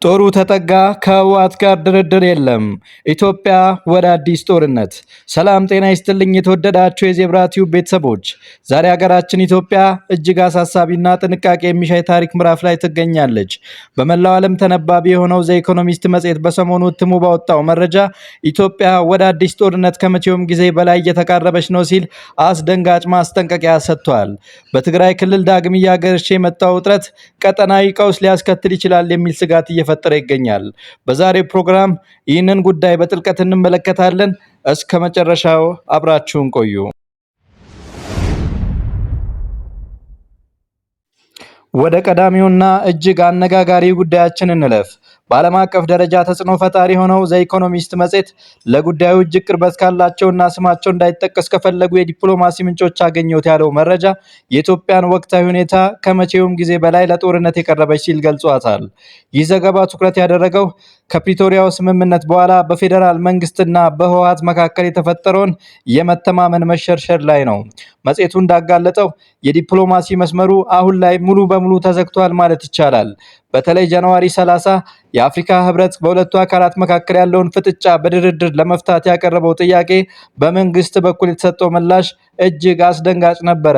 ጦሩ ተጠጋ፣ ከህወሓት ጋር ድርድር የለም። ኢትዮጵያ ወደ አዲስ ጦርነት። ሰላም ጤና ይስጥልኝ የተወደዳችሁ የዜብራ ቲዩብ ቤተሰቦች፣ ዛሬ ሀገራችን ኢትዮጵያ እጅግ አሳሳቢና ጥንቃቄ የሚሻ የታሪክ ምዕራፍ ላይ ትገኛለች። በመላው ዓለም ተነባቢ የሆነው ዘ ኢኮኖሚስት መጽሔት በሰሞኑ እትሙ ባወጣው መረጃ ኢትዮጵያ ወደ አዲስ ጦርነት ከመቼውም ጊዜ በላይ እየተቃረበች ነው ሲል አስደንጋጭ ማስጠንቀቂያ ሰጥቷል። በትግራይ ክልል ዳግም እያገረሸ የመጣው ውጥረት ቀጠናዊ ቀውስ ሊያስከትል ይችላል የሚል ስጋት እየፈጠረ ይገኛል። በዛሬው ፕሮግራም ይህንን ጉዳይ በጥልቀት እንመለከታለን። እስከ መጨረሻው አብራችሁን ቆዩ። ወደ ቀዳሚውና እጅግ አነጋጋሪ ጉዳያችን እንለፍ። በዓለም አቀፍ ደረጃ ተጽዕኖ ፈጣሪ ሆነው ዘ ኢኮኖሚስት መጽሔት ለጉዳዩ እጅግ ቅርበት ካላቸውና ስማቸው እንዳይጠቀስ ከፈለጉ የዲፕሎማሲ ምንጮች አገኘሁት ያለው መረጃ የኢትዮጵያን ወቅታዊ ሁኔታ ከመቼውም ጊዜ በላይ ለጦርነት የቀረበች ሲል ገልጿታል። ይህ ዘገባ ትኩረት ያደረገው ከፕሪቶሪያው ስምምነት በኋላ በፌዴራል መንግስትና በህወሓት መካከል የተፈጠረውን የመተማመን መሸርሸር ላይ ነው። መጽሔቱ እንዳጋለጠው የዲፕሎማሲ መስመሩ አሁን ላይ ሙሉ በሙሉ ተዘግቷል ማለት ይቻላል። በተለይ ጃንዋሪ 30 የአፍሪካ ህብረት በሁለቱ አካላት መካከል ያለውን ፍጥጫ በድርድር ለመፍታት ያቀረበው ጥያቄ በመንግስት በኩል የተሰጠው ምላሽ እጅግ አስደንጋጭ ነበረ።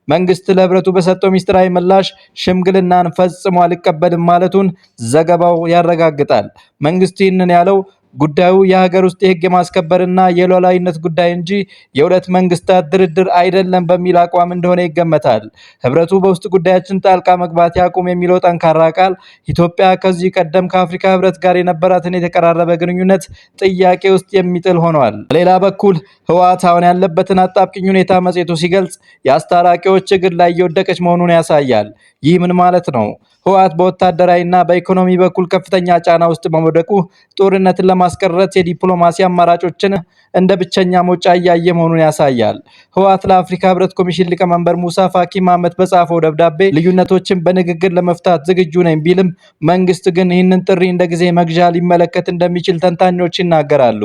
መንግስት ለህብረቱ በሰጠው ሚስጥራዊ ምላሽ ሽምግልናን ፈጽሞ አልቀበልም ማለቱን ዘገባው ያረጋግጣል። መንግስት ይህንን ያለው ጉዳዩ የሀገር ውስጥ የህግ የማስከበርና የሉዓላዊነት ጉዳይ እንጂ የሁለት መንግስታት ድርድር አይደለም በሚል አቋም እንደሆነ ይገመታል። ህብረቱ በውስጥ ጉዳያችን ጣልቃ መግባት ያቁም የሚለው ጠንካራ ቃል ኢትዮጵያ ከዚህ ቀደም ከአፍሪካ ህብረት ጋር የነበራትን የተቀራረበ ግንኙነት ጥያቄ ውስጥ የሚጥል ሆኗል። በሌላ በኩል ህወሓት አሁን ያለበትን አጣብቂኝ ሁኔታ መጽሔቱ ሲገልጽ የአስታራቂዎች እግር ላይ እየወደቀች መሆኑን ያሳያል። ይህ ምን ማለት ነው? ህወሓት በወታደራዊና በኢኮኖሚ በኩል ከፍተኛ ጫና ውስጥ በመውደቁ ጦርነትን ለማስቀረት የዲፕሎማሲ አማራጮችን እንደ ብቸኛ መውጫ እያየ መሆኑን ያሳያል። ህወሓት ለአፍሪካ ህብረት ኮሚሽን ሊቀመንበር ሙሳ ፋኪ መሐመድ በጻፈው ደብዳቤ ልዩነቶችን በንግግር ለመፍታት ዝግጁ ነኝ ቢልም መንግስት ግን ይህንን ጥሪ እንደ ጊዜ መግዣ ሊመለከት እንደሚችል ተንታኞች ይናገራሉ።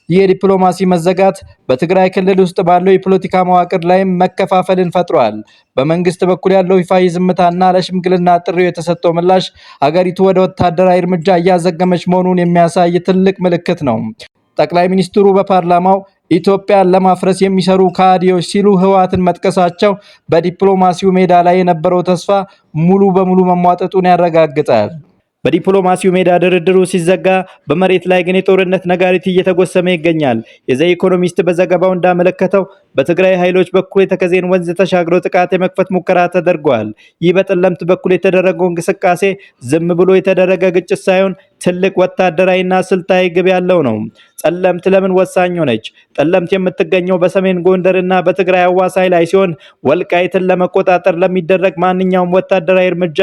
ይህ የዲፕሎማሲ መዘጋት በትግራይ ክልል ውስጥ ባለው የፖለቲካ መዋቅር ላይም መከፋፈልን ፈጥሯል። በመንግስት በኩል ያለው ይፋዊ ዝምታና ለሽምግልና ጥሪው የተሰጠው ምላሽ ሀገሪቱ ወደ ወታደራዊ እርምጃ እያዘገመች መሆኑን የሚያሳይ ትልቅ ምልክት ነው። ጠቅላይ ሚኒስትሩ በፓርላማው ኢትዮጵያን ለማፍረስ የሚሰሩ ካድሬዎች ሲሉ ህወሓትን መጥቀሳቸው በዲፕሎማሲው ሜዳ ላይ የነበረው ተስፋ ሙሉ በሙሉ መሟጠጡን ያረጋግጣል። በዲፕሎማሲው ሜዳ ድርድሩ ሲዘጋ በመሬት ላይ ግን የጦርነት ነጋሪት እየተጎሰመ ይገኛል። የዘ ኢኮኖሚስት በዘገባው እንዳመለከተው በትግራይ ኃይሎች በኩል የተከዜን ወንዝ ተሻግሮ ጥቃት የመክፈት ሙከራ ተደርጓል። ይህ በጠለምት በኩል የተደረገው እንቅስቃሴ ዝም ብሎ የተደረገ ግጭት ሳይሆን ትልቅ ወታደራዊና ስልታዊ ግብ ያለው ነው። ጠለምት ለምን ወሳኝ ሆነች? ጠለምት የምትገኘው በሰሜን ጎንደርና በትግራይ አዋሳኝ ላይ ሲሆን ወልቃይትን ለመቆጣጠር ለሚደረግ ማንኛውም ወታደራዊ እርምጃ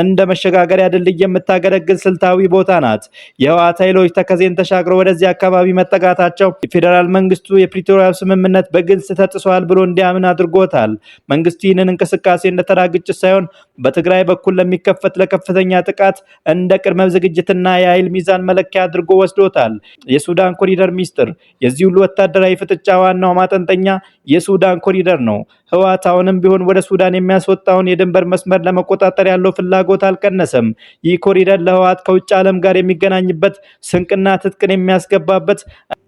እንደ መሸጋገሪያ ድልድይ የምታገለግል ስልታዊ ቦታ ናት። የህወሓት ኃይሎች ተከዜን ተሻግረው ወደዚህ አካባቢ መጠጋታቸው የፌዴራል መንግስቱ የፕሪቶሪያው ስምምነት በግልጽ ተጥሷል ብሎ እንዲያምን አድርጎታል። መንግስት ይህንን እንቅስቃሴ እንደተራ ግጭት ሳይሆን በትግራይ በኩል ለሚከፈት ለከፍተኛ ጥቃት እንደ ቅድመ ዝግጅትና የኃይል ሚዛን መለኪያ አድርጎ ወስዶታል። የሱዳን ኮሪደር ሚስጥር። የዚህ ሁሉ ወታደራዊ ፍጥጫ ዋናው ማጠንጠኛ የሱዳን ኮሪደር ነው። ህወሓት አሁንም ቢሆን ወደ ሱዳን የሚያስወጣውን የድንበር መስመር ለመቆጣጠር ያለው ፍላጎት አልቀነሰም። ይህ ኮሪደር ለህወሓት ከውጭ ዓለም ጋር የሚገናኝበት፣ ስንቅና ትጥቅን የሚያስገባበት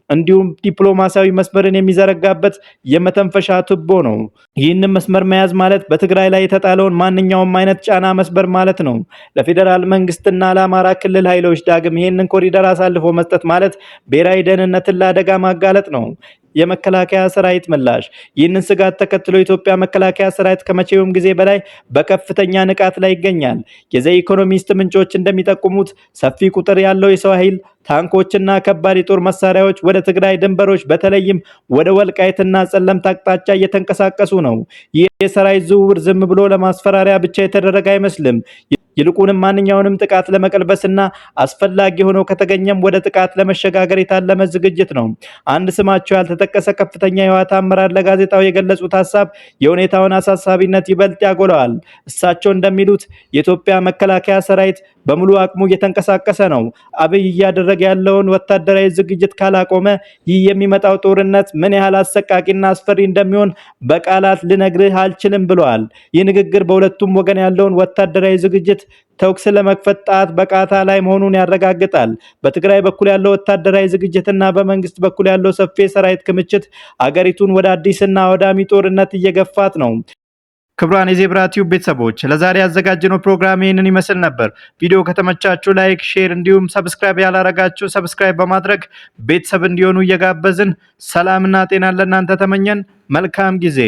እንዲሁም ዲፕሎማሲያዊ መስመርን የሚዘረጋበት የመተንፈሻ ቱቦ ነው። ይህንን መስመር መያዝ ማለት በትግራይ ላይ የተጣለውን ማንኛውም አይነት ጫና መስበር ማለት ነው። ለፌዴራል መንግስትና ለአማራ ክልል ኃይሎች ዳግም ይህንን ኮሪደር አሳልፎ መስጠት ማለት ብሔራዊ ደህንነትን ለአደጋ ማጋለጥ ነው። የመከላከያ ሰራዊት ምላሽ። ይህንን ስጋት ተከትሎ የኢትዮጵያ መከላከያ ሰራዊት ከመቼውም ጊዜ በላይ በከፍተኛ ንቃት ላይ ይገኛል። የዘ ኢኮኖሚስት ምንጮች እንደሚጠቁሙት ሰፊ ቁጥር ያለው የሰው ኃይል፣ ታንኮችና ከባድ የጦር መሳሪያዎች ወደ ትግራይ ድንበሮች በተለይም ወደ ወልቃይትና ጸለምት አቅጣጫ እየተንቀሳቀሱ ነው። ይህ የሰራዊት ዝውውር ዝም ብሎ ለማስፈራሪያ ብቻ የተደረገ አይመስልም። ይልቁንም ማንኛውንም ጥቃት ለመቀልበስና አስፈላጊ ሆኖ ከተገኘም ወደ ጥቃት ለመሸጋገር የታለመ ዝግጅት ነው። አንድ ስማቸው ያልተጠቀሰ ከፍተኛ የህወሓት አመራር ለጋዜጣው የገለጹት ሐሳብ የሁኔታውን አሳሳቢነት ይበልጥ ያጎላዋል። እሳቸው እንደሚሉት የኢትዮጵያ መከላከያ ሰራዊት በሙሉ አቅሙ እየተንቀሳቀሰ ነው። አብይ እያደረገ ያለውን ወታደራዊ ዝግጅት ካላቆመ ይህ የሚመጣው ጦርነት ምን ያህል አሰቃቂና አስፈሪ እንደሚሆን በቃላት ልነግርህ አልችልም ብለዋል። ይህ ንግግር በሁለቱም ወገን ያለውን ወታደራዊ ዝግጅት ተኩስ ለመክፈት ጣት በቃታ ላይ መሆኑን ያረጋግጣል። በትግራይ በኩል ያለው ወታደራዊ ዝግጅትና በመንግስት በኩል ያለው ሰፊ የሰራዊት ክምችት አገሪቱን ወደ አዲስና አውዳሚ ጦርነት እየገፋት ነው። ክቡራን የዜብራ ቲዩብ ቤተሰቦች ለዛሬ ያዘጋጀነው ፕሮግራም ይህንን ይመስል ነበር። ቪዲዮ ከተመቻችሁ ላይክ፣ ሼር እንዲሁም ሰብስክራይብ ያላረጋችሁ ሰብስክራይብ በማድረግ ቤተሰብ እንዲሆኑ እየጋበዝን ሰላምና ጤና ለእናንተ ተመኘን። መልካም ጊዜ